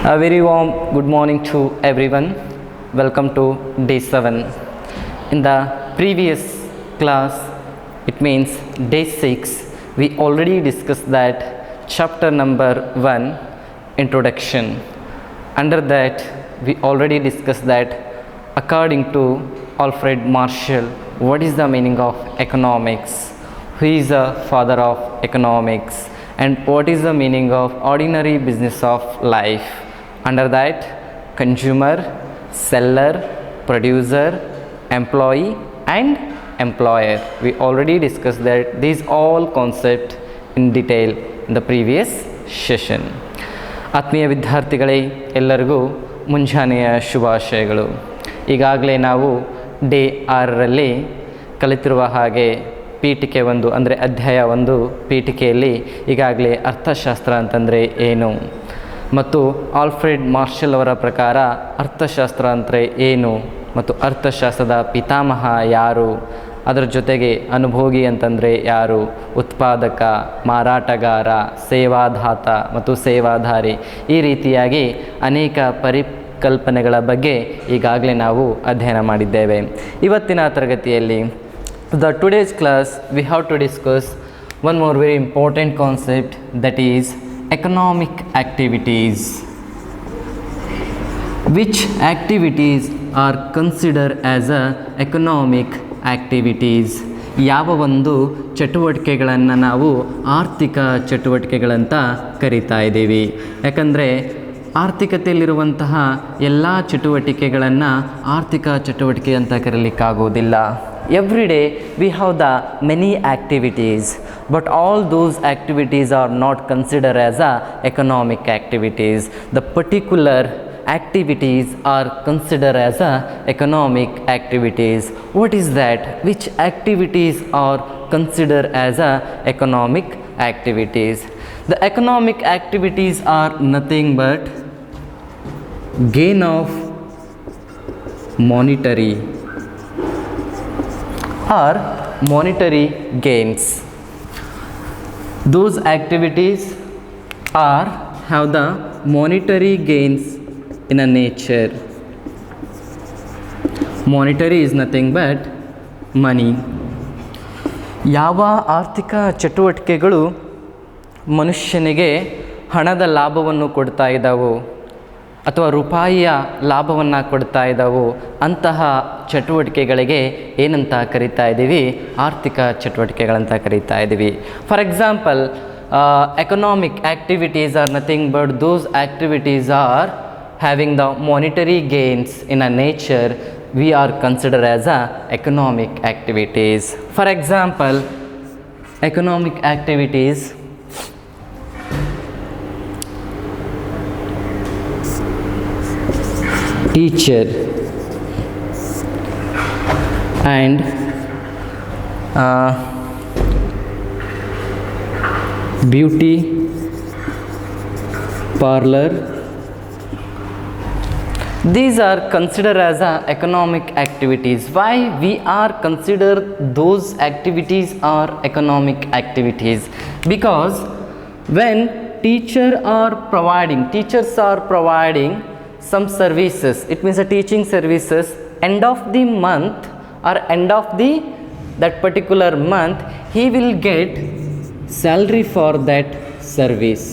A very warm good morning to everyone. Welcome to day 7. In the previous class, it means day 6, we already discussed that chapter number 1, introduction. Under that, we already discussed that according to Alfred Marshall, what is the meaning of economics? Who is the father of economics? And what is the meaning of ordinary business of life? Under that, consumer, seller, producer, employee and employer. We already discussed that these all concepts in detail in the previous session. ಆತ್ಮೀಯ ವಿದ್ಯಾರ್ಥಿಗಳೇ, ಎಲ್ಲರಿಗೂ ಮುಂಜಾನೆಯ ಶುಭಾಶಯಗಳು. ಈಗಾಗಲೇ ನಾವು day 6ರಲ್ಲಿ ಕಲಿತಿರುವ ಹಾಗೆ ಪೀಠಿಕೆ 1 ಅಂದರೆ ಅಧ್ಯಾಯ 1 ಪೀಠಿಕೆಯಲ್ಲಿ ಈಗಾಗಲೇ ಅರ್ಥಶಾಸ್ತ್ರ ಅಂತಂದರೆ ಏನು ಮತ್ತು ಆಲ್ಫ್ರೆಡ್ ಮಾರ್ಷಲ್ ಅವರ ಪ್ರಕಾರ ಅರ್ಥಶಾಸ್ತ್ರ ಅಂದರೆ ಏನು ಮತ್ತು ಅರ್ಥಶಾಸ್ತ್ರದ ಪಿತಾಮಹ ಯಾರು, ಅದರ ಜೊತೆಗೆ ಅನುಭೋಗಿ ಅಂತಂದರೆ ಯಾರು, ಉತ್ಪಾದಕ, ಮಾರಾಟಗಾರ, ಸೇವಾದಾತ ಮತ್ತು ಸೇವಾಧಾರಿ, ಈ ರೀತಿಯಾಗಿ ಅನೇಕ ಪರಿಕಲ್ಪನೆಗಳ ಬಗ್ಗೆ ಈಗಾಗಲೇ ನಾವು ಅಧ್ಯಯನ ಮಾಡಿದ್ದೇವೆ. ಇವತ್ತಿನ ತರಗತಿಯಲ್ಲಿ today's class we have to discuss one more very important concept, that is economic activities. Which activities are considered as a economic activities? ಯಾವ ಒಂದು ಚಟುವಟಿಕೆಗಳನ್ನು ನಾವು ಆರ್ಥಿಕ ಚಟುವಟಿಕೆಗಳಂತ ಕರಿತಾ ಇದ್ದೀವಿ. ಯಾಕಂದರೆ ಆರ್ಥಿಕತೆಯಲ್ಲಿರುವಂತಹ ಎಲ್ಲ ಚಟುವಟಿಕೆಗಳನ್ನು ಆರ್ಥಿಕ ಚಟುವಟಿಕೆ ಅಂತ ಕರೀಲಿಕ್ಕಾಗೋದಿಲ್ಲ. Every day we have the many activities, but all those activities are not considered as a economic activities. The particular activities are considered as a economic activities. What is that? Which activities are considered as a economic activities? The economic activities are nothing but gain of monetary or monetary gains. Those activities have the monetary gains in a nature. Monetary is nothing but money. ಯಾವ ಆರ್ಥಿಕ ಚಟುವಟಿಕೆಗಳು ಮನುಷ್ಯನಿಗೆ ಹಣದ ಲಾಭವನ್ನು ಕೊಡ್ತಾ ಇದ್ದಾವೋ ಅಥವಾ ರೂಪಾಯಿಯ ಲಾಭವನ್ನು ಕೊಡ್ತಾ ಇದ್ದಾವೋ ಅಂತಹ ಚಟುವಟಿಕೆಗಳಿಗೆ ಏನಂತ ಕರಿತಾ ಇದ್ದೀವಿ? ಆರ್ಥಿಕ ಚಟುವಟಿಕೆಗಳಂತ ಕರಿತಾ ಇದ್ದೀವಿ. For example, economic activities are nothing but those activities are having the monetary gains in a nature, we are considered as a economic activities. For example, economic activities teacher and beauty parlor, these are considered as economic activities. Why we are consider those activities are economic activities? Because when teachers are providing some services, it means a teaching services, end of the month or end of that particular month he will get salary for that service.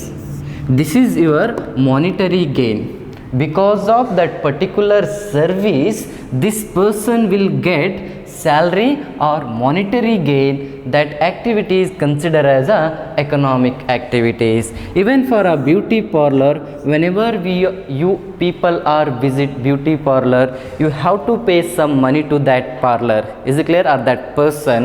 This is your monetary gain. Because of that particular service, this person will get salary or monetary gain. That activity is considered as a economic activities. Even for a beauty parlor, whenever you people are visit beauty parlor, you have to pay some money to that parlor. Is it clear? Or that person,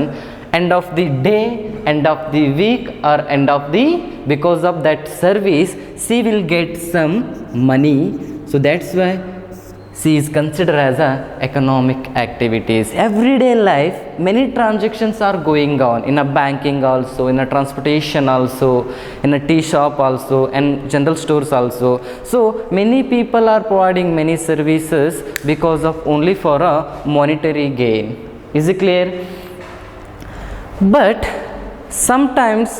end of the day, end of the week or end of the, because of that service she will get some money. So that's why she is considered as a economic activities. Everyday life, many transactions are going on in a banking also, in a transportation also, in a tea shop also, and general stores also. So many people are providing many services because of only for a monetary gain. Is it clear? But sometimes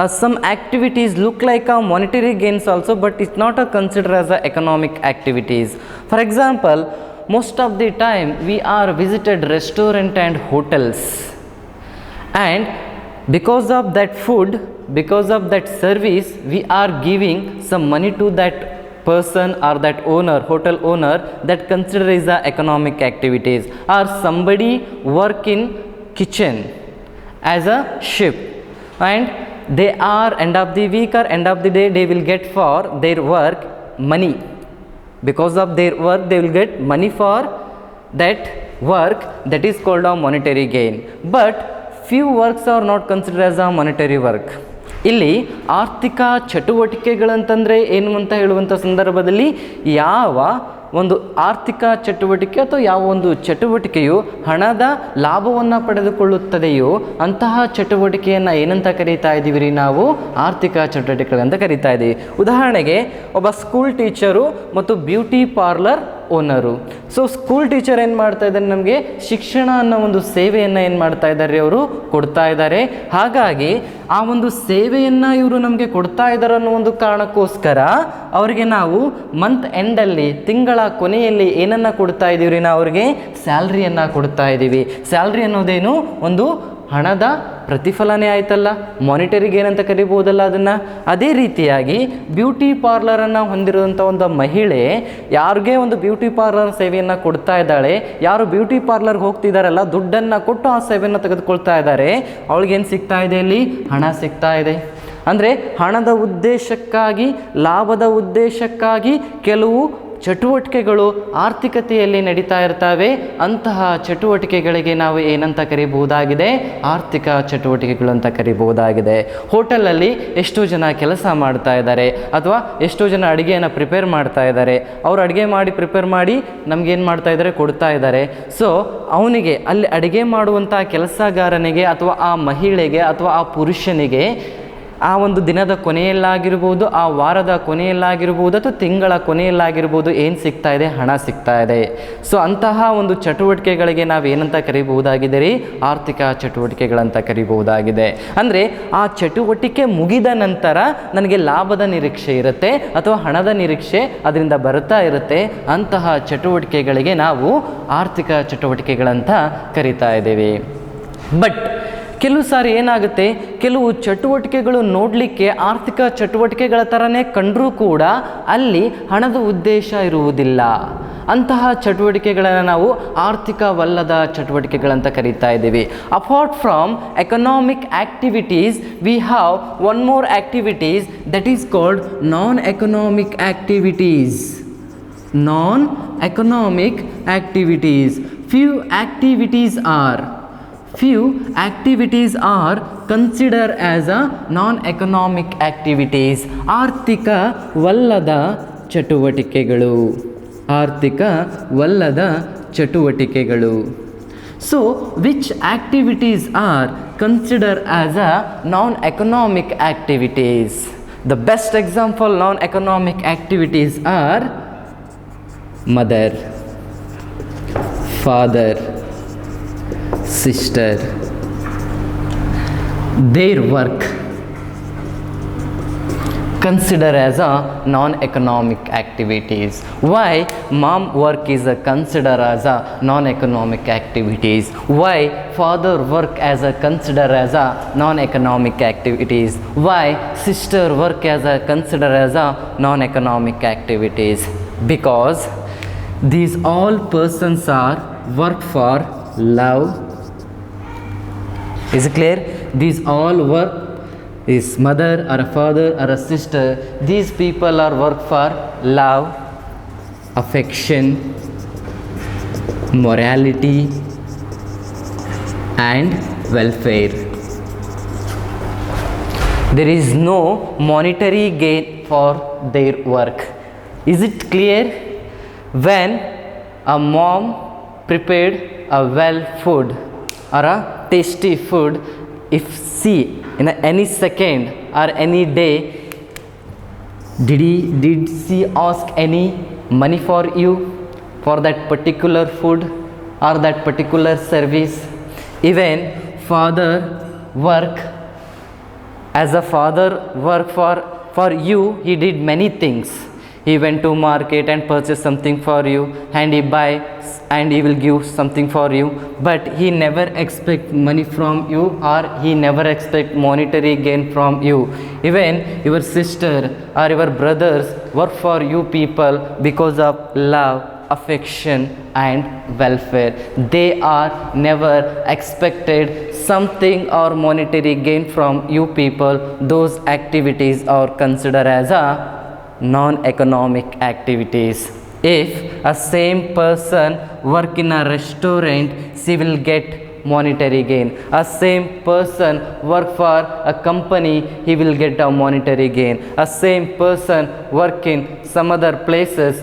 some activities look like a monetary gains also, but it's not a considered as a economic activities. For example, most of the time we are visited restaurant and hotels, and because of that food, because of that service, we are giving some money to that person or that owner, hotel owner, that considered as a economic activities. Or somebody work in kitchen as a chef, and they are end of the week or end of the day they will get for their work money. Because of their work they will get money for that work, that is called a monetary gain. But few works are not considered as a monetary work. ಇಲ್ಲಿ ಆರ್ಥಿಕ ಚಟುವಟಿಕೆಗಳಂತಂದರೆ ಏನು ಅಂತ ಹೇಳುವಂಥ ಸಂದರ್ಭದಲ್ಲಿ ಯಾವ ಒಂದು ಆರ್ಥಿಕ ಚಟುವಟಿಕೆ ಅಥವಾ ಯಾವ ಒಂದು ಚಟುವಟಿಕೆಯು ಹಣದ ಲಾಭವನ್ನು ಪಡೆದುಕೊಳ್ಳುತ್ತದೆಯೋ ಅಂತಹ ಚಟುವಟಿಕೆಯನ್ನು ಏನಂತ ಕರೀತಾ ಇದ್ದೀವಿ ರೀ, ನಾವು ಆರ್ಥಿಕ ಚಟುವಟಿಕೆಗಳಂತ ಕರೀತಾ ಇದ್ದೀವಿ. ಉದಾಹರಣೆಗೆ ಒಬ್ಬ ಸ್ಕೂಲ್ ಟೀಚರು ಮತ್ತು beauty parlour owner. So school teacher ಏನು ಮಾಡ್ತಾ ಇದ್ದಾರೆ, ನಮಗೆ ಶಿಕ್ಷಣ ಅನ್ನೋ ಒಂದು ಸೇವೆಯನ್ನು ಏನು ಮಾಡ್ತಾ ಇದ್ದಾರೆ, ಅವರು ಕೊಡ್ತಾ ಇದ್ದಾರೆ. ಹಾಗಾಗಿ ಆ ಒಂದು ಸೇವೆಯನ್ನು ಇವರು ನಮಗೆ ಕೊಡ್ತಾ ಇದ್ದಾರೆ ಅನ್ನೋ ಒಂದು ಕಾರಣಕ್ಕೋಸ್ಕರ ಅವರಿಗೆ ನಾವು ಮಂತ್ ಎಂಡಲ್ಲಿ, ತಿಂಗಳ ಕೊನೆಯಲ್ಲಿ ಏನನ್ನು ಕೊಡ್ತಾ ಇದ್ದೀವಿ ರೀ, ನಾವು ಅವ್ರಿಗೆ ಸ್ಯಾಲ್ರಿಯನ್ನು ಕೊಡ್ತಾ ಇದ್ದೀವಿ. ಸ್ಯಾಲ್ರಿ ಅನ್ನೋದೇನು, ಒಂದು ಹಣದ ಪ್ರತಿಫಲನೆ ಆಯ್ತಲ್ಲ, ಮಾನಿಟರಿ ಗೇನ್ ಅಂತ ಕರಿಬೋದಲ್ಲ ಅದನ್ನು. ಅದೇ ರೀತಿಯಾಗಿ ಬ್ಯೂಟಿ ಪಾರ್ಲರನ್ನು ಹೊಂದಿರುವಂಥ ಒಂದು ಮಹಿಳೆ ಯಾರಿಗೆ ಒಂದು ಬ್ಯೂಟಿ ಪಾರ್ಲರ್ ಸೇವೆಯನ್ನು ಕೊಡ್ತಾ ಇದ್ದಾಳೆ, ಯಾರು ಬ್ಯೂಟಿ ಪಾರ್ಲರ್ಗೆ ಹೋಗ್ತಿದ್ದಾರಲ್ಲ, ದುಡ್ಡನ್ನು ಕೊಟ್ಟು ಆ ಸೇವೆಯನ್ನು ತೆಗೆದುಕೊಳ್ತಾ ಇದ್ದಾರೆ, ಅವಳಿಗೇನು ಸಿಗ್ತಾ ಇದೆ, ಇಲ್ಲಿ ಹಣ ಸಿಗ್ತಾ ಇದೆ. ಅಂದರೆ ಹಣದ ಉದ್ದೇಶಕ್ಕಾಗಿ, ಲಾಭದ ಉದ್ದೇಶಕ್ಕಾಗಿ ಕೆಲವು ಚಟುವಟಿಕೆಗಳು ಆರ್ಥಿಕತೆಯಲ್ಲಿ ನಡೀತಾ ಇರ್ತವೆ. ಅಂತಹ ಚಟುವಟಿಕೆಗಳಿಗೆ ನಾವು ಏನಂತ ಕರಿಬಹುದಾಗಿದೆ, ಆರ್ಥಿಕ ಚಟುವಟಿಕೆಗಳು ಅಂತ ಕರಿಬಹುದಾಗಿದೆ. ಹೋಟೆಲಲ್ಲಿ ಎಷ್ಟೋ ಜನ ಕೆಲಸ ಮಾಡ್ತಾ ಇದ್ದಾರೆ, ಅಥವಾ ಎಷ್ಟೋ ಜನ ಅಡುಗೆಯನ್ನು ಪ್ರಿಪೇರ್ ಮಾಡ್ತಾ ಇದ್ದಾರೆ. ಅವರು ಅಡುಗೆ ಮಾಡಿ ಪ್ರಿಪೇರ್ ಮಾಡಿ ನಮಗೇನು ಮಾಡ್ತಾ ಇದ್ದಾರೆ, ಕೊಡ್ತಾ ಇದ್ದಾರೆ. ಸೊ ಅವನಿಗೆ ಅಲ್ಲಿ ಅಡುಗೆ ಮಾಡುವಂಥ ಕೆಲಸಗಾರನಿಗೆ ಅಥವಾ ಆ ಮಹಿಳೆಗೆ ಅಥವಾ ಆ ಪುರುಷನಿಗೆ ಆ ಒಂದು ದಿನದ ಕೊನೆಯಲ್ಲಾಗಿರ್ಬೋದು, ಆ ವಾರದ ಕೊನೆಯಲ್ಲಾಗಿರ್ಬೋದು, ಅಥವಾ ತಿಂಗಳ ಕೊನೆಯಲ್ಲಾಗಿರ್ಬೋದು, ಏನು ಸಿಗ್ತಾ ಇದೆ, ಹಣ ಸಿಗ್ತಾ ಇದೆ. ಸೊ ಅಂತಹ ಒಂದು ಚಟುವಟಿಕೆಗಳಿಗೆ ನಾವು ಏನಂತ ಕರಿಬಹುದಾಗಿದೆ ರೀ, ಆರ್ಥಿಕ ಚಟುವಟಿಕೆಗಳಂತ ಕರಿಬಹುದಾಗಿದೆ. ಅಂದರೆ ಆ ಚಟುವಟಿಕೆ ಮುಗಿದ ನಂತರ ನನಗೆ ಲಾಭದ ನಿರೀಕ್ಷೆ ಇರುತ್ತೆ ಅಥವಾ ಹಣದ ನಿರೀಕ್ಷೆ ಅದರಿಂದ ಬರ್ತಾ ಇರುತ್ತೆ. ಅಂತಹ ಚಟುವಟಿಕೆಗಳಿಗೆ ನಾವು ಆರ್ಥಿಕ ಚಟುವಟಿಕೆಗಳಂತ ಕರಿತಾ ಇದ್ದೀವಿ. ಬಟ್ ಕೆಲವು ಸಾರಿ ಏನಾಗುತ್ತೆ, ಕೆಲವು ಚಟುವಟಿಕೆಗಳು ನೋಡಲಿಕ್ಕೆ ಆರ್ಥಿಕ ಚಟುವಟಿಕೆಗಳ ಥರನೇ ಕಂಡರೂ ಕೂಡ ಅಲ್ಲಿ ಹಣದ ಉದ್ದೇಶ ಇರುವುದಿಲ್ಲ. ಅಂತಹ ಚಟುವಟಿಕೆಗಳನ್ನು ನಾವು ಆರ್ಥಿಕವಲ್ಲದ ಚಟುವಟಿಕೆಗಳಂತ ಕರೀತಾ ಇದ್ದೀವಿ. Apart from economic activities we have one more activities that is called non economic activities. Non economic activities. Few activities are considered as a non-economic activities. ಆರ್ಥಿಕವಲ್ಲದ ಚಟುವಟಿಕೆಗಳು, ಆರ್ಥಿಕವಲ್ಲದ ಚಟುವಟಿಕೆಗಳು. So which activities are considered as a non-economic activities? The best example non-economic activities are mother, father, sister, their work consider as a non-economic activities. Why mom work is a consider as a non-economic activities? Why father work as a consider as a non-economic activities? Why sister work as a consider as a non-economic activities? Because these all persons are work for love. Is it clear? These all work is mother or a father or a sister. These people are work for love, affection, morality and welfare. There is no monetary gain for their work. Is it clear? When a mom prepared a well food or a tasty food, if she in any second or any day did she ask any money for you for that particular food or that particular service? Even father work As a father work for you, he did many things. He went to market and purchased something for you, and he buys and he will give something for you, but he never expect money from you, or he never expect monetary gain from you. Even your sister or your brothers work for you people because of love, affection and welfare. They are never expected something or monetary gain from you people. Those activities are considered as a non-economic activities. If a same person work in a restaurant, she will get monetary gain. A same person work for a company, he will get a monetary gain. A same person work in some other places,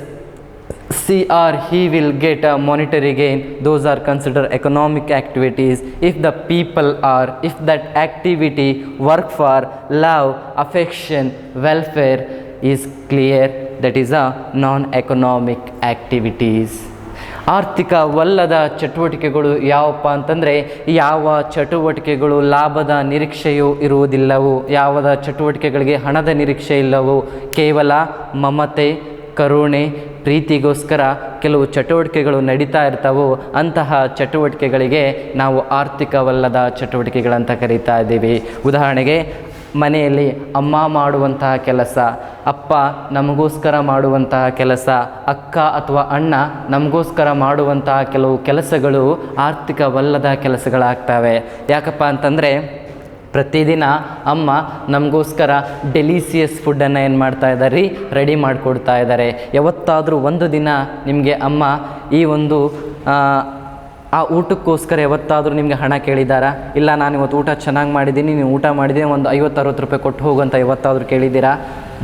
she or he will get a monetary gain. Those are considered economic activities. If the people are, if that activity work for love, affection, welfare is clear, that is a non-economic activities. ಆರ್ಥಿಕವಲ್ಲದ ಚಟುವಟಿಕೆಗಳು ಯಾವಪ್ಪ ಅಂತಂದರೆ, ಯಾವ ಚಟುವಟಿಕೆಗಳು ಲಾಭದ ನಿರೀಕ್ಷೆಯೂ ಇರುವುದಿಲ್ಲವೋ, ಯಾವ ಚಟುವಟಿಕೆಗಳಿಗೆ ಹಣದ ನಿರೀಕ್ಷೆ ಇಲ್ಲವೋ, ಕೇವಲ ಮಮತೆ, ಕರುಣೆ, ಪ್ರೀತಿಗೋಸ್ಕರ ಕೆಲವು ಚಟುವಟಿಕೆಗಳು ನಡೀತಾ ಇರ್ತವೋ, ಅಂತಹ ಚಟುವಟಿಕೆಗಳಿಗೆ ನಾವು ಆರ್ಥಿಕವಲ್ಲದ ಚಟುವಟಿಕೆಗಳಂತ ಕರೀತಾ ಇದ್ದೀವಿ. ಉದಾಹರಣೆಗೆ, ಮನೆಯಲ್ಲಿ ಅಮ್ಮ ಮಾಡುವಂತಹ ಕೆಲಸ, ಅಪ್ಪ ನಮಗೋಸ್ಕರ ಮಾಡುವಂತಹ ಕೆಲಸ, ಅಕ್ಕ ಅಥವಾ ಅಣ್ಣ ನಮಗೋಸ್ಕರ ಮಾಡುವಂತಹ ಕೆಲವು ಕೆಲಸಗಳು ಆರ್ಥಿಕವಲ್ಲದ ಕೆಲಸಗಳಾಗ್ತವೆ. ಯಾಕಪ್ಪ ಅಂತಂದರೆ, ಪ್ರತಿದಿನ ಅಮ್ಮ ನಮಗೋಸ್ಕರ ಡೆಲಿಸಿಯಸ್ ಫುಡ್ಡನ್ನು ಏನು ಮಾಡ್ತಾ ಇದ್ದಾರೆ, ರೆಡಿ ಮಾಡಿಕೊಡ್ತಾ ಇದ್ದಾರೆ. ಯಾವತ್ತಾದರೂ ಒಂದು ದಿನ ನಿಮಗೆ ಅಮ್ಮ ಈ ಒಂದು ಆ ಊಟಕ್ಕೋಸ್ಕರ ಯಾವತ್ತಾದರೂ ನಿಮಗೆ ಹಣ ಕೇಳಿದ್ದಾರಾ? ಇಲ್ಲ, ನಾನು ಇವತ್ತು ಊಟ ಚೆನ್ನಾಗಿ ಮಾಡಿದ್ದೀನಿ, ನೀವು ಊಟ ಮಾಡಿದ್ದೀನಿ, ಒಂದು 50-60 ರೂಪಾಯಿ ಕೊಟ್ಟು ಹೋಗಂತ ಯಾವತ್ತಾದರೂ ಕೇಳಿದ್ದೀರಾ?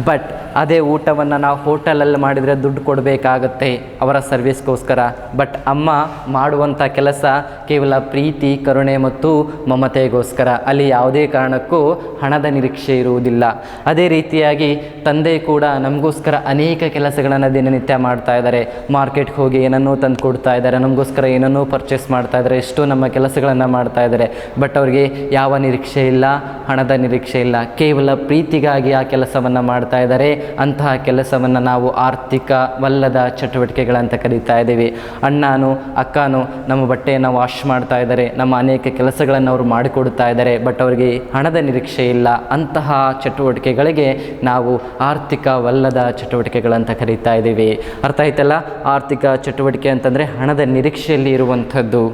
ಬಟ್ ಅದೇ ಊಟವನ್ನು ನಾವು ಹೋಟೆಲಲ್ಲಿ ಮಾಡಿದರೆ ದುಡ್ಡು ಕೊಡಬೇಕಾಗತ್ತೆ ಅವರ ಸರ್ವಿಸ್ಗೋಸ್ಕರ. ಬಟ್ ಅಮ್ಮ ಮಾಡುವಂಥ ಕೆಲಸ ಕೇವಲ ಪ್ರೀತಿ, ಕರುಣೆ ಮತ್ತು ಮಮತೆಗೋಸ್ಕರ. ಅಲ್ಲಿ ಯಾವುದೇ ಕಾರಣಕ್ಕೂ ಹಣದ ನಿರೀಕ್ಷೆ ಇರುವುದಿಲ್ಲ. ಅದೇ ರೀತಿಯಾಗಿ ತಂದೆ ಕೂಡ ನಮಗೋಸ್ಕರ ಅನೇಕ ಕೆಲಸಗಳನ್ನು ದಿನನಿತ್ಯ ಮಾಡ್ತಾ ಇದ್ದಾರೆ. ಮಾರ್ಕೆಟ್ಗೆ ಹೋಗಿ ಏನನ್ನೋ ತಂದು ಕೊಡ್ತಾ ಇದ್ದಾರೆ, ನಮಗೋಸ್ಕರ ಏನನ್ನೋ ಪರ್ಚೇಸ್ ಮಾಡ್ತಾ ಇದ್ದಾರೆ, ಎಷ್ಟೋ ನಮ್ಮ ಕೆಲಸಗಳನ್ನು ಮಾಡ್ತಾ ಇದ್ದಾರೆ. ಬಟ್ ಅವರಿಗೆ ಯಾವ ನಿರೀಕ್ಷೆ ಇಲ್ಲ, ಹಣದ ನಿರೀಕ್ಷೆ ಇಲ್ಲ, ಕೇವಲ ಪ್ರೀತಿಗಾಗಿ ಆ ಕೆಲಸವನ್ನು ಮಾಡ್ತಾ ಇದ್ದಾರೆ. ಅಂತಹ ಕೆಲಸವನ್ನು ನಾವು ಆರ್ಥಿಕವಲ್ಲದ ಚಟುವಟಿಕೆಗಳಂತ ಕರೀತಾ ಇದ್ದೀವಿ. ಅಣ್ಣನೂ ಅಕ್ಕನೂ ನಮ್ಮ ಬಟ್ಟೆಯನ್ನು ವಾಶ್ ಮಾಡ್ತಾ ಇದ್ದಾರೆ, ನಮ್ಮ ಅನೇಕ ಕೆಲಸಗಳನ್ನು ಅವರು ಮಾಡಿಕೊಡ್ತಾ ಇದ್ದಾರೆ, ಬಟ್ ಅವರಿಗೆ ಹಣದ ನಿರೀಕ್ಷೆ ಇಲ್ಲ. ಅಂತಹ ಚಟುವಟಿಕೆಗಳಿಗೆ ನಾವು ಆರ್ಥಿಕವಲ್ಲದ ಚಟುವಟಿಕೆಗಳಂತ ಕರೀತಾ ಇದ್ದೀವಿ. ಅರ್ಥ ಆಯ್ತಲ್ಲ? ಆರ್ಥಿಕ ಚಟುವಟಿಕೆ ಅಂತಂದರೆ ಹಣದ ನಿರೀಕ್ಷೆಯಲ್ಲಿ ಇರುವಂಥದ್ದು.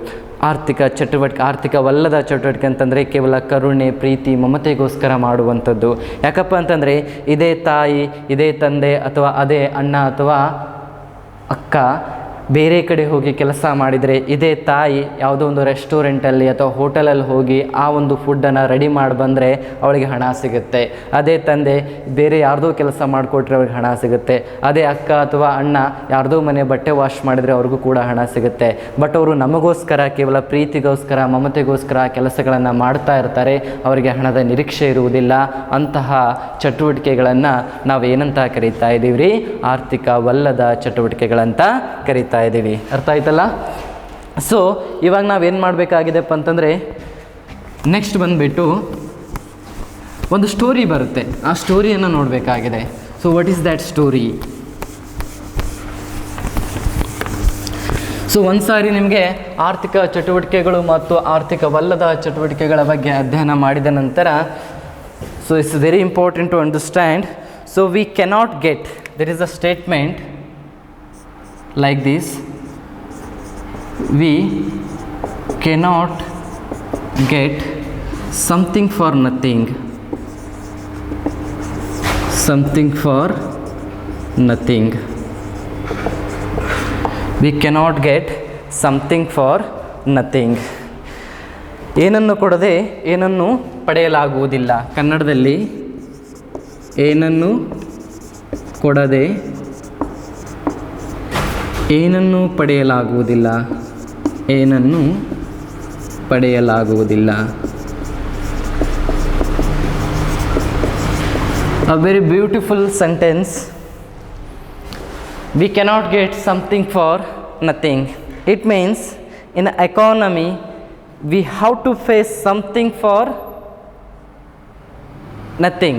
ಆರ್ಥಿಕವಲ್ಲದ ಚಟುವಟಿಕೆ ಅಂತಂದರೆ ಕೇವಲ ಕರುಣೆ, ಪ್ರೀತಿ, ಮಮತೆಗೋಸ್ಕರ ಮಾಡುವಂಥದ್ದು. ಯಾಕಪ್ಪ ಅಂತಂದರೆ, ಇದೇ ತಾಯಿ, ಇದೇ ತಂದೆ ಅಥವಾ ಅದೇ ಅಣ್ಣ ಅಥವಾ ಅಕ್ಕ ಬೇರೆ ಕಡೆ ಹೋಗಿ ಕೆಲಸ ಮಾಡಿದರೆ, ಇದೇ ತಾಯಿ ಯಾವುದೋ ಒಂದು ರೆಸ್ಟೋರೆಂಟಲ್ಲಿ ಅಥವಾ ಹೋಟೆಲಲ್ಲಿ ಹೋಗಿ ಆ ಒಂದು ಫುಡ್ಡನ್ನು ರೆಡಿ ಮಾಡಿ ಬಂದರೆ ಅವಳಿಗೆ ಹಣ ಸಿಗುತ್ತೆ. ಅದೇ ತಂದೆ ಬೇರೆ ಯಾರ್ದೋ ಕೆಲಸ ಮಾಡಿಕೊಟ್ರೆ ಅವ್ರಿಗೆ ಹಣ ಸಿಗುತ್ತೆ. ಅದೇ ಅಕ್ಕ ಅಥವಾ ಅಣ್ಣ ಯಾರ್ದೋ ಮನೆ ಬಟ್ಟೆ ವಾಶ್ ಮಾಡಿದರೆ ಅವ್ರಿಗೂ ಕೂಡ ಹಣ ಸಿಗುತ್ತೆ. ಬಟ್ ಅವರು ನಮಗೋಸ್ಕರ, ಕೇವಲ ಪ್ರೀತಿಗೋಸ್ಕರ, ಮಮತೆಗೋಸ್ಕರ ಕೆಲಸಗಳನ್ನು ಮಾಡ್ತಾ ಇರ್ತಾರೆ, ಅವರಿಗೆ ಹಣದ ನಿರೀಕ್ಷೆ ಇರುವುದಿಲ್ಲ. ಅಂತಹ ಚಟುವಟಿಕೆಗಳನ್ನು ನಾವು ಏನಂತ ಕರೀತಾ ಇದ್ದೀವಿ ರೀ? ಆರ್ಥಿಕವಲ್ಲದ ಚಟುವಟಿಕೆಗಳಂತ ಕರೀತಾ ಇದ್ದೀವಿ. ಅರ್ಥ ಆಯ್ತಲ್ಲ? ಸೊ ಇವಾಗ ನಾವೇನು ಮಾಡಬೇಕಾಗಿದೆಪ್ಪ ಅಂತಂದರೆ, ನೆಕ್ಸ್ಟ್ ಬಂದುಬಿಟ್ಟು ಒಂದು ಸ್ಟೋರಿ ಬರುತ್ತೆ, ಆ ಸ್ಟೋರಿಯನ್ನು ನೋಡಬೇಕಾಗಿದೆ. So what is that story? So ಒಂದು ಸಾರಿ ನಿಮಗೆ ಆರ್ಥಿಕ ಚಟುವಟಿಕೆಗಳು ಮತ್ತು ಆರ್ಥಿಕವಲ್ಲದ ಚಟುವಟಿಕೆಗಳ ಬಗ್ಗೆ ಅಧ್ಯಯನ ಮಾಡಿದ ನಂತರ, so it's very important to understand. So we cannot get, there is a statement like this: we cannot get something for nothing. Something for nothing. We cannot get something for nothing. ಏನನ್ನು ಕೊಡದೆ ಏನನ್ನು ಪಡೆಯಲಾಗುವುದಿಲ್ಲ. ಕನ್ನಡದಲ್ಲಿ ಏನನ್ನು ಕೊಡದೆ ಏನನ್ನೂ ಪಡೆಯಲಾಗುವುದಿಲ್ಲ, ಏನನ್ನೂ ಪಡೆಯಲಾಗುವುದಿಲ್ಲ. A very beautiful sentence. We cannot get something for nothing. It means in an economy we have to face something for nothing.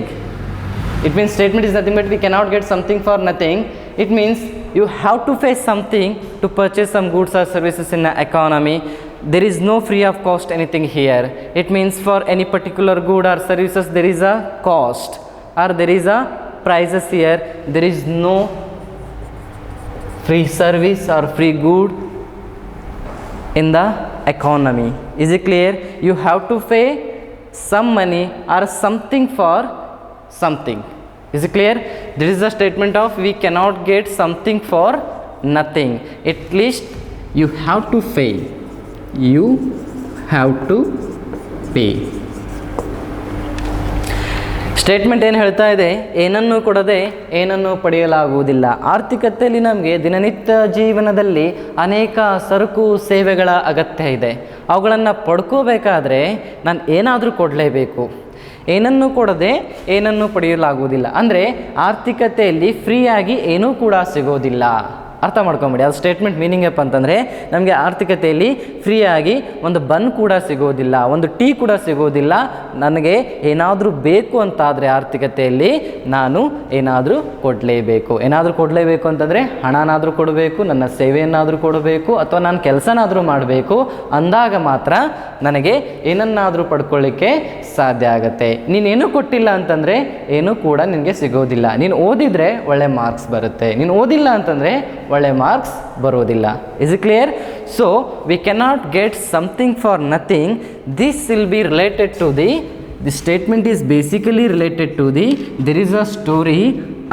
It means statement is nothing but we cannot get something for nothing. It means you have to pay something to purchase some goods or services in the economy. There is no free of cost anything here. It means for any particular good or services there is a cost or there is a prices here. There is no free service or free good in the economy. Is it clear? You have to pay some money or something for something. Is it clear? This is a statement of we cannot get something for nothing. At least you have to pay. You have to pay. Statement ಏನು ಹೇಳ್ತಾ ಇದೆ? ಏನನ್ನೂ ಕೊಡದೆ ಏನನ್ನೂ ಪಡೆಯಲಾಗುವುದಿಲ್ಲ. ಆರ್ಥಿಕತೆಯಲ್ಲಿ ನಮಗೆ ದಿನನಿತ್ಯ ಜೀವನದಲ್ಲಿ ಅನೇಕ ಸರಕು ಸೇವೆಗಳ ಅಗತ್ಯ ಇದೆ. ಅವುಗಳನ್ನು ಪಡ್ಕೋಬೇಕಾದ್ರೆ ನಾನು ಏನಾದರೂ ಕೊಡಲೇಬೇಕು. ಏನನ್ನೂ ಕೊಡದೆ ಏನನ್ನೂ ಪಡೆಯಲಾಗುವುದಿಲ್ಲ ಅಂದರೆ ಆರ್ಥಿಕತೆಯಲ್ಲಿ ಫ್ರೀಯಾಗಿ ಏನೂ ಕೂಡ ಸಿಗೋದಿಲ್ಲ. ಅರ್ಥ ಮಾಡ್ಕೊಂಬಿಡಿ. ಅದು ಸ್ಟೇಟ್ಮೆಂಟ್ ಮೀನಿಂಗ್ ಏನಪ್ಪ ಅಂತಂದರೆ ನಮಗೆ ಆರ್ಥಿಕತೆಯಲ್ಲಿ ಫ್ರೀಯಾಗಿ ಒಂದು ಬನ್ ಕೂಡ ಸಿಗೋದಿಲ್ಲ, ಒಂದು ಟೀ ಕೂಡ ಸಿಗೋದಿಲ್ಲ. ನನಗೆ ಏನಾದರೂ ಬೇಕು ಅಂತಾದರೆ ಆರ್ಥಿಕತೆಯಲ್ಲಿ ನಾನು ಏನಾದರೂ ಕೊಡಲೇಬೇಕು. ಏನಾದರೂ ಕೊಡಲೇಬೇಕು ಅಂತಂದರೆ ಹಣನಾದರೂ ಕೊಡಬೇಕು, ನನ್ನ ಸೇವೆಯನ್ನಾದರೂ ಕೊಡಬೇಕು, ಅಥವಾ ನಾನು ಕೆಲಸನಾದರೂ ಮಾಡಬೇಕು. ಅಂದಾಗ ಮಾತ್ರ ನನಗೆ ಏನನ್ನಾದರೂ ಪಡ್ಕೊಳ್ಳಿಕ್ಕೆ ಸಾಧ್ಯ ಆಗುತ್ತೆ. ನೀನೇನು ಕೊಟ್ಟಿಲ್ಲ ಅಂತಂದರೆ ಏನೂ ಕೂಡ ನಿನಗೆ ಸಿಗೋದಿಲ್ಲ. ನೀನು ಓದಿದರೆ ಒಳ್ಳೆ ಮಾರ್ಕ್ಸ್ ಬರುತ್ತೆ, ನೀನು ಓದಿಲ್ಲ ಅಂತಂದರೆ ಒಳ್ಳೆ ಮಾರ್ಕ್ಸ್ ಬರೋದಿಲ್ಲ. Is it clear? So we cannot get something for nothing. This will be related to the statement is basically related to the there is a story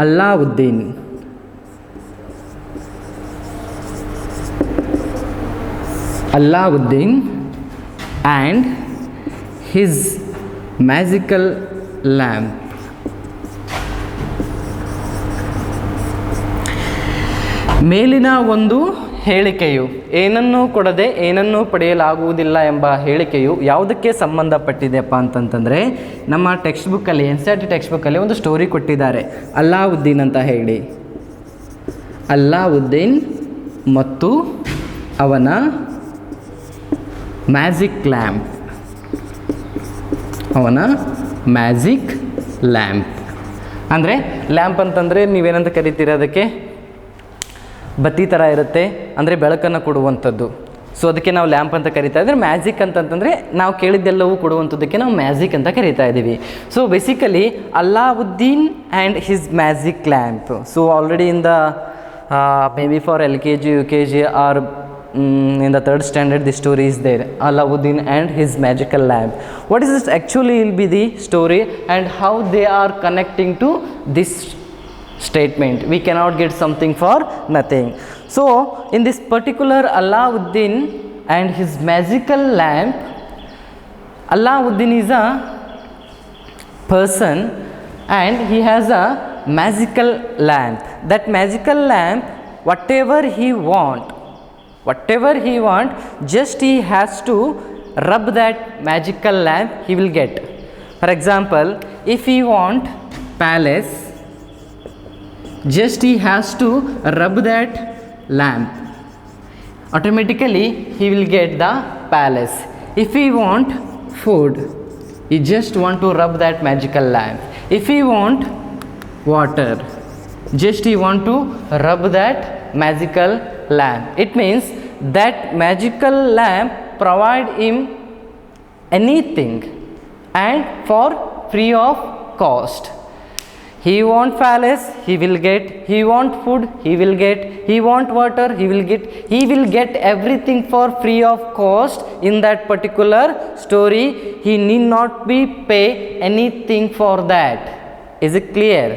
Alauddin. Alauddin and his magical lamp. ಮೇಲಿನ ಒಂದು ಹೇಳಿಕೆಯು ಏನನ್ನೂ ಕೊಡದೆ ಏನನ್ನೂ ಪಡೆಯಲಾಗುವುದಿಲ್ಲ ಎಂಬ ಹೇಳಿಕೆಯು ಯಾವುದಕ್ಕೆ ಸಂಬಂಧಪಟ್ಟಿದೆಯಪ್ಪ ಅಂತಂತಂದರೆ ನಮ್ಮ ಟೆಕ್ಸ್ಟ್ ಬುಕ್ಕಲ್ಲಿ NCERT ಟೆಕ್ಸ್ಟ್ ಬುಕ್ಕಲ್ಲಿ ಒಂದು ಸ್ಟೋರಿ ಕೊಟ್ಟಿದ್ದಾರೆ ಅಲ್ಲಾವುದ್ದೀನ್ ಅಂತ ಹೇಳಿ. ಅಲ್ಲಾವುದ್ದೀನ್ ಮತ್ತು ಅವನ ಮ್ಯಾಜಿಕ್ ಲ್ಯಾಂಪ್. ಅವನ ಮ್ಯಾಜಿಕ್ ಲ್ಯಾಂಪ್ ಅಂದರೆ ಲ್ಯಾಂಪ್ ಅಂತಂದರೆ ನೀವೇನಂತ ಕರಿತೀರ? ಅದಕ್ಕೆ ಬತ್ತಿ ಥರ ಇರುತ್ತೆ, ಅಂದರೆ ಬೆಳಕನ್ನು ಕೊಡುವಂಥದ್ದು. ಸೊ ಅದಕ್ಕೆ ನಾವು ಲ್ಯಾಂಪ್ ಅಂತ ಕರಿತಾ ಇದ್ದರೆ, ಮ್ಯಾಜಿಕ್ ಅಂತಂತಂದರೆ ನಾವು ಕೇಳಿದ್ದೆಲ್ಲವೂ ಕೊಡುವಂಥದ್ದಕ್ಕೆ ನಾವು ಮ್ಯಾಜಿಕ್ ಅಂತ ಕರಿತಾ ಇದ್ದೀವಿ. So basically Alauddin and his magic lamp. So already in the maybe for LKG, UKG or in the 3rd standard the story is there, Alauddin and his magical lamp. What is this actually will be the story and how they are connecting to this statement, we cannot get something for nothing. So in this particular Alauddin and his magical lamp, Alauddin is a person and he has a magical lamp. That magical lamp, whatever he want, just he has to rub that magical lamp, he will get. For example, if he want palace, just he has to rub that lamp, automatically he will get the palace. If he want food, he just want to rub that magical lamp. If he want water, just he want to rub that magical lamp. It means that magical lamp provide him anything and for free of cost. He want palace, he will get. He want food, he will get. He want water, he will get. He will get everything for free of cost. In that particular story, he need not be pay anything for that. Is it clear?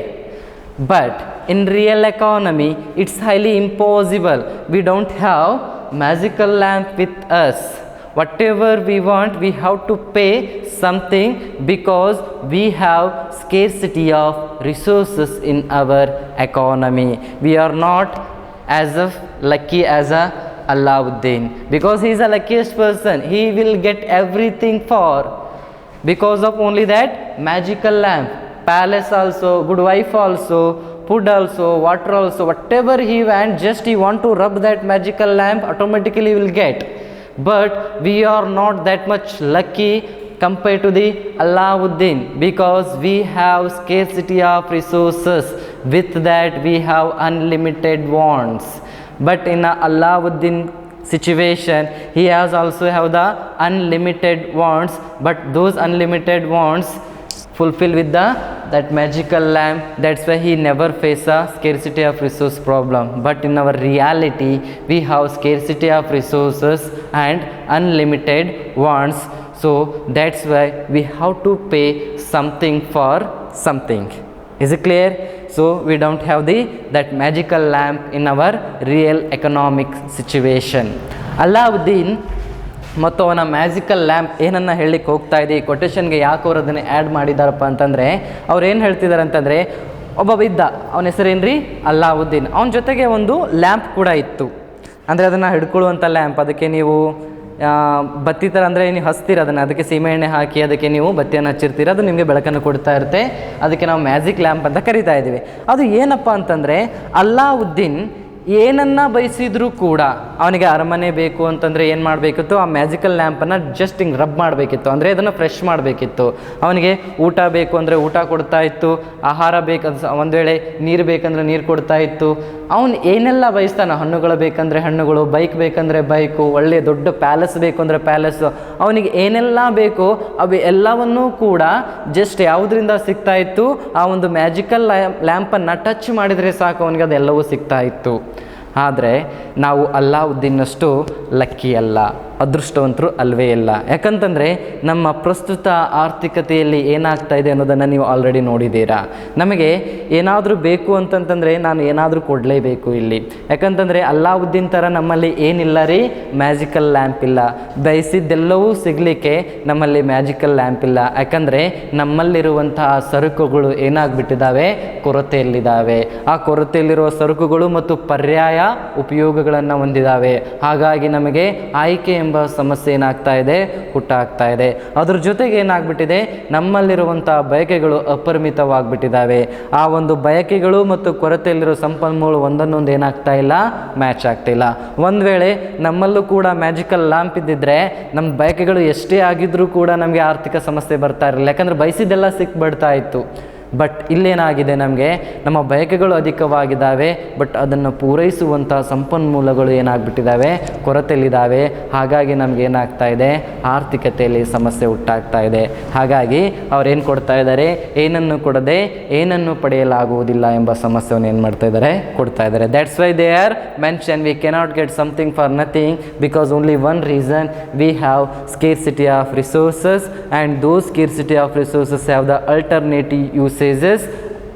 But in real economy, it's highly impossible. We don't have magical lamp with us. Whatever we want, we have to pay something because we have scarcity of resources in our economy. We are not as of lucky as a Alauddin, because he is the luckiest person. He will get everything for because of only that magical lamp. Palace also, good wife also, food also, water also, whatever he want, just he want to rub that magical lamp, automatically will get. But we are not that much lucky compared to the Alauddin, because we have scarcity of resources, with that we have unlimited wants. But in Alauddin situation, he has also have the unlimited wants, but those unlimited wants fulfill with that magical lamp. That's why he never face a scarcity of resource problem. But in our reality, we have scarcity of resources and unlimited wants. So that's why we have to pay something for something. Is it clear? So we don't have that magical lamp in our real economic situation. Alauddin ಮತ್ತು ಅವನ magical lamp ಏನನ್ನು ಹೇಳಲಿಕ್ಕೆ ಹೋಗ್ತಾ ಇದೆ, ಈ ಕೊಟೇಶನ್ಗೆ ಯಾಕೆ ಅವರು ಅದನ್ನು ಆ್ಯಡ್ ಮಾಡಿದಾರಪ್ಪ ಅಂತಂದರೆ, ಅವ್ರು ಏನು ಹೇಳ್ತಿದ್ದಾರೆ ಅಂತಂದರೆ, ಒಬ್ಬ ಇದ್ದ, ಅವನ ಹೆಸರೇನು ರೀ, ಅಲ್ಲಾವುದ್ದೀನ್. ಅವನ ಜೊತೆಗೆ ಒಂದು ಲ್ಯಾಂಪ್ ಕೂಡ ಇತ್ತು, ಅಂದರೆ ಅದನ್ನು ಹಿಡ್ಕೊಳ್ಳುವಂಥ ಲ್ಯಾಂಪ್. ಅದಕ್ಕೆ ನೀವು ಬತ್ತಿ ಥರ, ಅಂದರೆ ನೀವು ಹಚ್ತೀರ ಅದನ್ನು, ಅದಕ್ಕೆ ಸೀಮೆ ಎಣ್ಣೆ ಹಾಕಿ ಅದಕ್ಕೆ ನೀವು ಬತ್ತಿಯನ್ನು ಹಚ್ಚಿರ್ತೀರ, ಅದು ನಿಮಗೆ ಬೆಳಕನ್ನು ಕೊಡ್ತಾ ಇರುತ್ತೆ. ಅದಕ್ಕೆ ನಾವು ಮ್ಯಾಜಿಕ್ ಲ್ಯಾಂಪ್ ಅಂತ ಕರಿತಾ ಇದ್ದೀವಿ. ಅದು ಏನಪ್ಪ ಅಂತಂದರೆ, ಅಲ್ಲಾವುದ್ದೀನ್ ಏನನ್ನು ಬಯಸಿದ್ರೂ ಕೂಡ, ಅವನಿಗೆ ಅರಮನೆ ಬೇಕು ಅಂತಂದರೆ ಏನು ಮಾಡಬೇಕಿತ್ತು, ಆ ಮ್ಯಾಜಿಕಲ್ ಲ್ಯಾಂಪನ್ನು ಜಸ್ಟ್ ಹಿಂಗೆ ರಬ್ ಮಾಡಬೇಕಿತ್ತು, ಅಂದರೆ ಅದನ್ನು ಫ್ರೆಶ್ ಮಾಡಬೇಕಿತ್ತು. ಅವನಿಗೆ ಊಟ ಬೇಕು ಅಂದರೆ ಊಟ ಕೊಡ್ತಾ ಇತ್ತು, ಆಹಾರ ಬೇಕು, ಒಂದು ವೇಳೆ ನೀರು ಬೇಕಂದ್ರೆ ನೀರು ಕೊಡ್ತಾ ಇತ್ತು. ಅವನು ಏನೆಲ್ಲ ಬಯಸ್ತಾನೆ, ಹಣ್ಣುಗಳು ಬೇಕಂದರೆ ಹಣ್ಣುಗಳು, ಬೈಕ್ ಬೇಕಂದರೆ ಬೈಕು, ಒಳ್ಳೆಯ ದೊಡ್ಡ ಪ್ಯಾಲೇಸ್ ಬೇಕು ಅಂದರೆ ಪ್ಯಾಲೇಸು, ಅವನಿಗೆ ಏನೆಲ್ಲ ಬೇಕು ಅವು ಎಲ್ಲವನ್ನೂ ಕೂಡ ಜಸ್ಟ್ ಯಾವುದರಿಂದ ಸಿಗ್ತಾ ಇತ್ತು, ಆ ಒಂದು ಮ್ಯಾಜಿಕಲ್ ಲ್ಯಾಂಪನ್ನು ಟಚ್ ಮಾಡಿದರೆ ಸಾಕು, ಅವನಿಗೆ ಅದೆಲ್ಲವೂ ಸಿಗ್ತಾ ಇತ್ತು. ಆದರೆ ನಾವು ಅಲ್ಲಾವುದ್ದೀನಷ್ಟು ಲಕ್ಕಿ ಅಲ್ಲ, ಅದೃಷ್ಟವಂತರು ಅಲ್ವೇ ಇಲ್ಲ. ಯಾಕಂತಂದರೆ ನಮ್ಮ ಪ್ರಸ್ತುತ ಆರ್ಥಿಕತೆಯಲ್ಲಿ ಏನಾಗ್ತಾ ಇದೆ ಅನ್ನೋದನ್ನು ನೀವು ಆಲ್ರೆಡಿ ನೋಡಿದ್ದೀರಾ. ನಮಗೆ ಏನಾದರೂ ಬೇಕು ಅಂತಂತಂದರೆ ನಾನು ಏನಾದರೂ ಕೊಡಲೇಬೇಕು ಇಲ್ಲಿ. ಯಾಕಂತಂದರೆ ಅಲ್ಲಾವುದ್ದೀನ್ ಥರ ನಮ್ಮಲ್ಲಿ ಏನಿಲ್ಲ ರೀ, ಮ್ಯಾಜಿಕಲ್ ಲ್ಯಾಂಪ್ ಇಲ್ಲ. ಬಯಸಿದ್ದೆಲ್ಲವೂ ಸಿಗಲಿಕ್ಕೆ ನಮ್ಮಲ್ಲಿ ಮ್ಯಾಜಿಕಲ್ ಲ್ಯಾಂಪ್ ಇಲ್ಲ. ಯಾಕಂದರೆ ನಮ್ಮಲ್ಲಿರುವಂತಹ ಸರಕುಗಳು ಏನಾಗ್ಬಿಟ್ಟಿದ್ದಾವೆ, ಕೊರತೆಯಲ್ಲಿದ್ದಾವೆ. ಆ ಕೊರತೆಯಲ್ಲಿರುವ ಸರಕುಗಳು ಮತ್ತು ಪರ್ಯಾಯ ಉಪಯೋಗಗಳನ್ನು ಹೊಂದಿದ್ದಾವೆ. ಹಾಗಾಗಿ ನಮಗೆ ಆಯ್ಕೆ ಎಂಬ ಸಮಸ್ಯೆ ಏನಾಗ್ತಾ ಇದೆ, ಹುಟ್ಟಾಗ್ತಾ ಇದೆ. ಅದ್ರ ಜೊತೆಗೆ ಏನಾಗ್ಬಿಟ್ಟಿದೆ, ನಮ್ಮಲ್ಲಿರುವಂಥ ಬಯಕೆಗಳು ಅಪರಿಮಿತವಾಗಿಬಿಟ್ಟಿದ್ದಾವೆ. ಆ ಒಂದು ಬಯಕೆಗಳು ಮತ್ತು ಕೊರತೆಯಲ್ಲಿರೋ ಸಂಪನ್ಮೂಲ ಒಂದನ್ನೊಂದು ಏನಾಗ್ತಾ ಇಲ್ಲ, ಮ್ಯಾಚ್ ಆಗ್ತಿಲ್ಲ. ಒಂದು ವೇಳೆ ನಮ್ಮಲ್ಲೂ ಕೂಡ ಮ್ಯಾಜಿಕಲ್ ಲ್ಯಾಂಪ್ ಇದ್ದಿದ್ರೆ ನಮ್ಮ ಬಯಕೆಗಳು ಎಷ್ಟೇ ಆಗಿದ್ರೂ ಕೂಡ ನಮಗೆ ಆರ್ಥಿಕ ಸಮಸ್ಯೆ ಬರ್ತಾ ಇರಲಿಲ್ಲ. ಯಾಕಂದರೆ ಬಯಸಿದ್ದೆಲ್ಲ ಸಿಕ್ಬಿಡ್ತಾ ಇತ್ತು. ಬಟ್ ಇಲ್ಲೇನಾಗಿದೆ, ನಮಗೆ ನಮ್ಮ ಬಯಕೆಗಳು ಅಧಿಕವಾಗಿದ್ದಾವೆ, ಬಟ್ ಅದನ್ನು ಪೂರೈಸುವಂಥ ಸಂಪನ್ಮೂಲಗಳು ಏನಾಗ್ಬಿಟ್ಟಿದ್ದಾವೆ, ಕೊರತೆಯಲ್ಲಿದ್ದಾವೆ. ಹಾಗಾಗಿ ನಮ್ಗೆ ಏನಾಗ್ತಾ ಇದೆ, ಆರ್ಥಿಕತೆಯಲ್ಲಿ ಸಮಸ್ಯೆ ಹುಟ್ಟಾಗ್ತಾ ಇದೆ. ಹಾಗಾಗಿ ಅವ್ರೇನು ಕೊಡ್ತಾ ಇದ್ದಾರೆ, ಏನನ್ನು ಕೊಡದೆ ಏನನ್ನು ಪಡೆಯಲಾಗುವುದಿಲ್ಲ ಎಂಬ ಸಮಸ್ಯೆಯನ್ನು ಏನು ಮಾಡ್ತಾ ಇದ್ದಾರೆ, ಕೊಡ್ತಾ ಇದ್ದಾರೆ. That's why they are mention V cannot get something for nothing, because only one reason, we have scarcity of resources and those scarcity of resources have the alternative usages,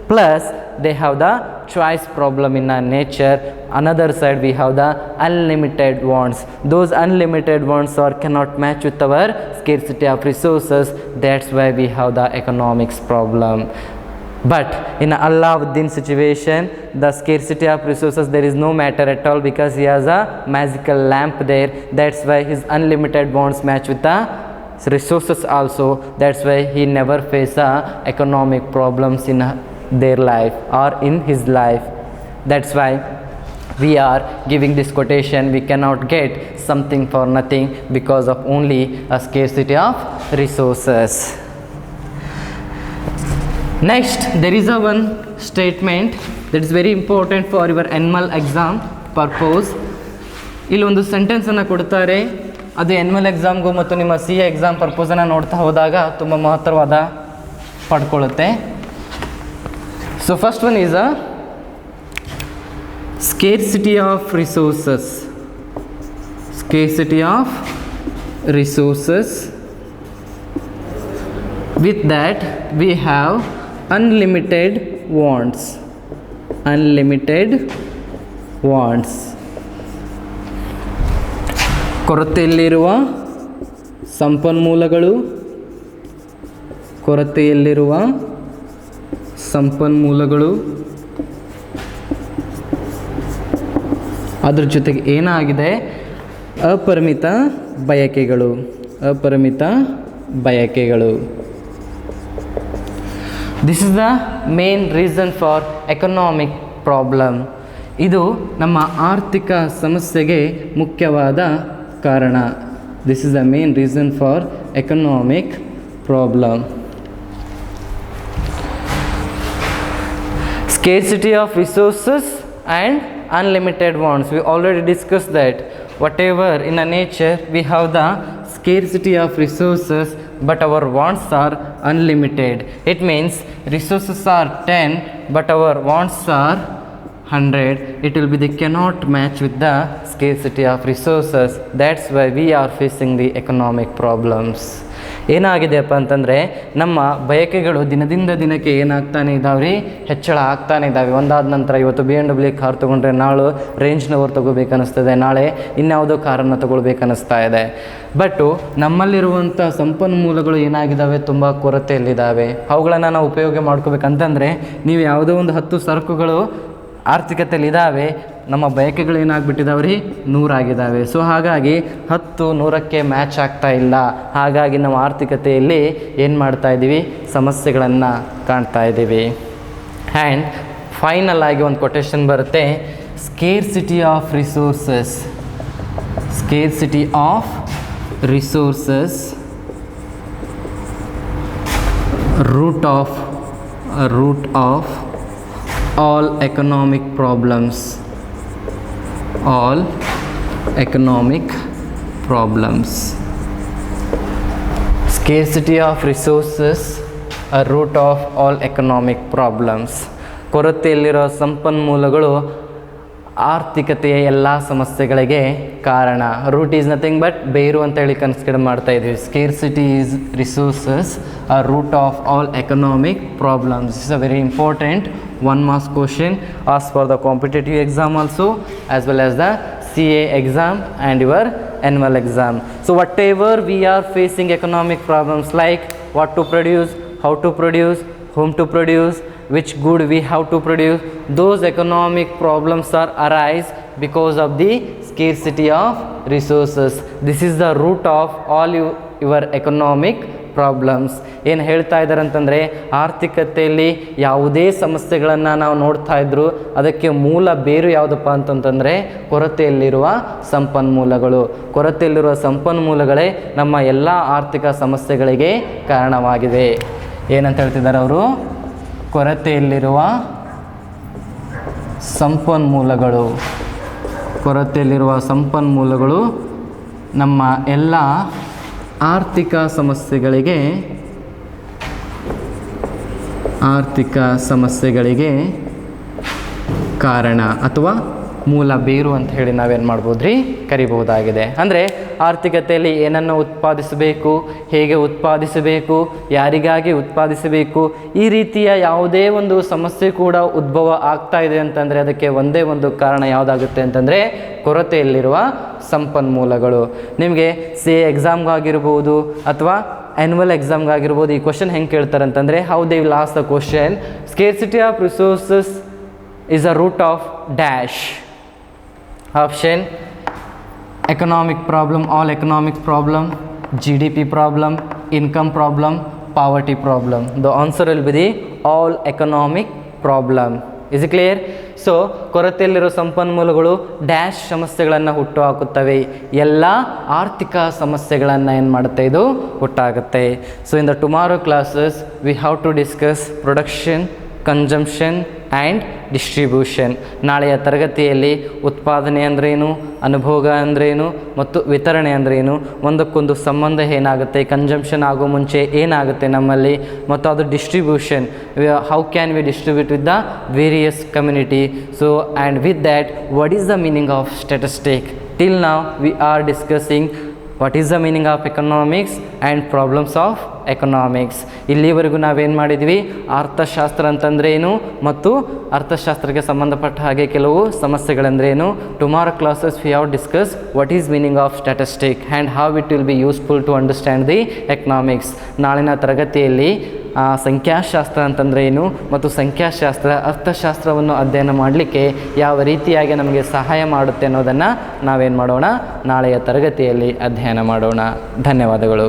plus they have the choice problem in our nature. Another side we have the unlimited wants. Those unlimited wants cannot match with our scarcity of resources. That's why we have the economics problem. But in Alauddin situation, the scarcity of resources, there is no matter at all, because he has a magical lamp there. That's why his unlimited wants match with the resources also. That's why he never face economic problems in their life or in his life. That's why we are giving this quotation, we cannot get something for nothing because of only a scarcity of resources. Next, there is a one statement that is very important for your annual exam purpose. ಇಲ್ಲಿ ಒಂದು ಸೆಂಟೆನ್ಸನ್ನು ಕೊಡ್ತಾರೆ, ಅದು annual ಎಕ್ಸಾಮ್ಗೂ ಮತ್ತು ನಿಮ್ಮ C A exam ಪರ್ಪೋಸನ್ನು ನೋಡ್ತಾ ಹೋದಾಗ ತುಂಬ ಮಹತ್ತರವಾದ ಪಡ್ಕೊಳ್ಳುತ್ತೆ. So first one is a scarcity of resources. Scarcity of resources. With that we have unlimited wants. Unlimited wants. ಕೊರತೆಯಲ್ಲಿರುವ ಸಂಪನ್ಮೂಲಗಳು, ಕೊರತೆಯಲ್ಲಿರುವ ಸಂಪನ್ಮೂಲಗಳು, ಅದ್ರ ಜೊತೆಗೆ ಏನಾಗಿದೆ, ಅಪರಿಮಿತ ಬಯಕೆಗಳು, ಅಪರಿಮಿತ ಬಯಕೆಗಳು. This is the main reason for economic problem. ಇದು ನಮ್ಮ ಆರ್ಥಿಕ ಸಮಸ್ಯೆಗೆ ಮುಖ್ಯವಾದ ಕಾರಣ. This is the main reason for economic problem. Scarcity of resources and unlimited wants. We already discussed that. Whatever in a nature we have the scarcity of resources, but our wants are unlimited. It means resources are 10 but our wants are 100. It will be, they cannot match with the scarcity of resources. That's why we are facing the economic problems. ಏನಾಗಿದೆಯಪ್ಪ ಅಂತಂದರೆ ನಮ್ಮ ಬಯಕೆಗಳು ದಿನದಿಂದ ದಿನಕ್ಕೆ ಏನಾಗ್ತಾನೆ ಇದ್ದಾವೆ ಹೆಚ್ಚಳ ಆಗ್ತಾನೆ ಇದ್ದಾವೆ. ಒಂದಾದ ನಂತರ ಇವತ್ತು BMW ಕಾರ್ ತೊಗೊಂಡ್ರೆ ನಾಳೆ ರೇಂಜ್ ರೋವರ್ ತೊಗೋಬೇಕನ್ನಿಸ್ತದೆ, ನಾಳೆ ಇನ್ಯಾವುದೋ ಕಾರನ್ನು ತೊಗೊಳ್ಬೇಕನ್ನಿಸ್ತಾ ಇದೆ. ಬಟ್ಟು ನಮ್ಮಲ್ಲಿರುವಂಥ ಸಂಪನ್ಮೂಲಗಳು ಏನಾಗಿದ್ದಾವೆ, ತುಂಬ ಕೊರತೆಯಲ್ಲಿದ್ದಾವೆ. ಅವುಗಳನ್ನು ನಾವು ಉಪಯೋಗ ಮಾಡ್ಕೋಬೇಕಂತಂದರೆ ನೀವು ಯಾವುದೋ ಒಂದು 10 ಸರಕುಗಳು ಆರ್ಥಿಕತೆಯಲ್ಲಿ ಇದ್ದಾವೆ, ನಮ್ಮ ಬಯಕೆಗಳು ಏನಾಗ್ಬಿಟ್ಟಿದ್ದಾವೆ ರೀ 100 ಆಗಿದ್ದಾವೆ. ಸೊ ಹಾಗಾಗಿ 10 100ಕ್ಕೆ ಮ್ಯಾಚ್ ಆಗ್ತಾ ಇಲ್ಲ. ಹಾಗಾಗಿ ನಾವು ಆರ್ಥಿಕತೆಯಲ್ಲಿ ಏನು ಮಾಡ್ತಾ ಇದ್ದೀವಿ, ಸಮಸ್ಯೆಗಳನ್ನು ಕಾಣ್ತಾ ಇದ್ದೀವಿ. ಆ್ಯಂಡ್ ಫೈನಲ್ ಆಗಿ ಒಂದು ಕೊಟೇಶನ್ ಬರುತ್ತೆ, scarcity of resources. Scarcity of resources root of all economic problems. All economic problems. Scarcity of resources a root of all economic problems. ಕೊರತೆಯಲ್ಲಿರೋ ಸಂಪನ್ಮೂಲಗಳು ಆರ್ಥಿಕತೆಯ ಎಲ್ಲ ಸಮಸ್ಯೆಗಳಿಗೆ ಕಾರಣ. ರೂಟ್ ಈಸ್ ನಥಿಂಗ್ ಬಟ್ ಬೇರು ಅಂತ ಹೇಳಿ ಕನ್ಸಿಡರ್ ಮಾಡ್ತಾ ಇದ್ದೀವಿ. Scarcity is resources a root of all economic problems. This is a very important 1 marks question asked for the competitive exam also, as well as the CA exam and your annual exam. So whatever we are facing economic problems like what to produce, how to produce, whom to produce, which good we have to produce, those economic problems are arise because of the scarcity of resources. This is the root of all your economic problems. ಏನು ಹೇಳ್ತಾ ಇದ್ದಾರೆ ಅಂತಂದರೆ, ಆರ್ಥಿಕತೆಯಲ್ಲಿ ಯಾವುದೇ ಸಮಸ್ಯೆಗಳನ್ನು ನಾವು ನೋಡ್ತಾ ಇದ್ದರೂ ಅದಕ್ಕೆ ಮೂಲ ಬೇರು ಯಾವುದಪ್ಪ ಅಂತಂತಂದರೆ ಕೊರತೆಯಲ್ಲಿರುವ ಸಂಪನ್ಮೂಲಗಳು. ಕೊರತೆಯಲ್ಲಿರುವ ಸಂಪನ್ಮೂಲಗಳೇ ನಮ್ಮ ಎಲ್ಲ ಆರ್ಥಿಕ ಸಮಸ್ಯೆಗಳಿಗೆ ಕಾರಣವಾಗಿದೆ. ಏನಂತ ಹೇಳ್ತಿದ್ದಾರೆ ಅವರು, ಕೊರತೆಯಲ್ಲಿರುವ ಸಂಪನ್ಮೂಲಗಳು. ಕೊರತೆಯಲ್ಲಿರುವ ಸಂಪನ್ಮೂಲಗಳು ನಮ್ಮ ಎಲ್ಲ ಆರ್ಥಿಕ ಸಮಸ್ಯೆಗಳಿಗೆ ಕಾರಣ ಅಥವಾ ಮೂಲ ಬೇರು ಅಂತ ಹೇಳಿ ನಾವೇನು ಮಾಡ್ಬೋದು ರೀ, ಕರಿಬಹುದಾಗಿದೆ. ಅಂದರೆ ಆರ್ಥಿಕತೆಯಲ್ಲಿ ಏನನ್ನು ಉತ್ಪಾದಿಸಬೇಕು, ಹೇಗೆ ಉತ್ಪಾದಿಸಬೇಕು, ಯಾರಿಗಾಗಿ ಉತ್ಪಾದಿಸಬೇಕು, ಈ ರೀತಿಯ ಯಾವುದೇ ಒಂದು ಸಮಸ್ಯೆ ಕೂಡ ಉದ್ಭವ ಆಗ್ತಾ ಇದೆ ಅಂತಂದರೆ ಅದಕ್ಕೆ ಒಂದೇ ಒಂದು ಕಾರಣ ಯಾವುದಾಗುತ್ತೆ ಅಂತಂದರೆ ಕೊರತೆಯಲ್ಲಿರುವ ಸಂಪನ್ಮೂಲಗಳು. ನಿಮಗೆ CA ಎಕ್ಸಾಮ್ಗಾಗಿರ್ಬೋದು ಅಥವಾ ಆ್ಯನ್ಯುವಲ್ ಎಕ್ಸಾಮ್ಗಾಗಿರ್ಬೋದು ಈ ಕ್ವಶನ್ ಹೆಂಗೆ ಕೇಳ್ತಾರೆ ಅಂತಂದರೆ, how they will ask the question, scarcity of resources is a root of dash. Option economic problem, all economic problem, GDP problem, income problem, poverty problem. The answer will be the all economic problem. Is it clear? ಸೊ ಕೊರತೆಯಲ್ಲಿರೋ ಸಂಪನ್ಮೂಲಗಳು dash ಸಮಸ್ಯೆಗಳನ್ನು ಹುಟ್ಟುಹಾಕುತ್ತವೆ. ಎಲ್ಲ ಆರ್ಥಿಕ ಸಮಸ್ಯೆಗಳನ್ನು ಏನು ಮಾಡುತ್ತೆ, ಇದು ಹುಟ್ಟಾಗುತ್ತೆ. So in the tomorrow classes we have to discuss production, consumption and distribution. ನಾಳೆಯ ತರಗತಿಯಲ್ಲಿ ಉತ್ಪಾದನೆ ಅಂದ್ರೇನು, ಅನುಭೋಗ ಅಂದ್ರೇನು ಮತ್ತು ವಿತರಣೆ ಅಂದ್ರೇನು, ಒಂದಕ್ಕೊಂದು ಸಂಬಂಧ ಏನಾಗುತ್ತೆ, ಕನ್ಸಂಪ್ಷನ್ ಆಗೋ ಮುಂಚೆ ಏನಾಗುತ್ತೆ ನಮ್ಮಲ್ಲಿ, ಮತ್ತು ಅದು distribution, how can we distribute with the various community. So and with that what is the meaning of statistic. Till now we are discussing what is the meaning of economics and problems of economics. ಇಲ್ಲಿವರೆಗೂ ನಾವೇನು ಮಾಡಿದ್ವಿ, ಅರ್ಥಶಾಸ್ತ್ರ ಅಂತಂದರೆ ಏನು ಮತ್ತು ಅರ್ಥಶಾಸ್ತ್ರಕ್ಕೆ ಸಂಬಂಧಪಟ್ಟ ಹಾಗೆ ಕೆಲವು ಸಮಸ್ಯೆಗಳಂದ್ರೇನು. Tomorrow classes we have discuss what is meaning of statistic and how it will be useful to understand the economics. ನಾಳಿನ ತರಗತಿಯಲ್ಲಿ ಸಂಖ್ಯಾಶಾಸ್ತ್ರ ಅಂತಂದರೆ ಏನು ಮತ್ತು ಸಂಖ್ಯಾಶಾಸ್ತ್ರ ಅರ್ಥಶಾಸ್ತ್ರವನ್ನು ಅಧ್ಯಯನ ಮಾಡಲಿಕ್ಕೆ ಯಾವ ರೀತಿಯಾಗಿ ನಮಗೆ ಸಹಾಯ ಮಾಡುತ್ತೆ ಅನ್ನೋದನ್ನು ನಾವೇನು ಮಾಡೋಣ, ನಾಳೆಯ ತರಗತಿಯಲ್ಲಿ ಅಧ್ಯಯನ ಮಾಡೋಣ. ಧನ್ಯವಾದಗಳು.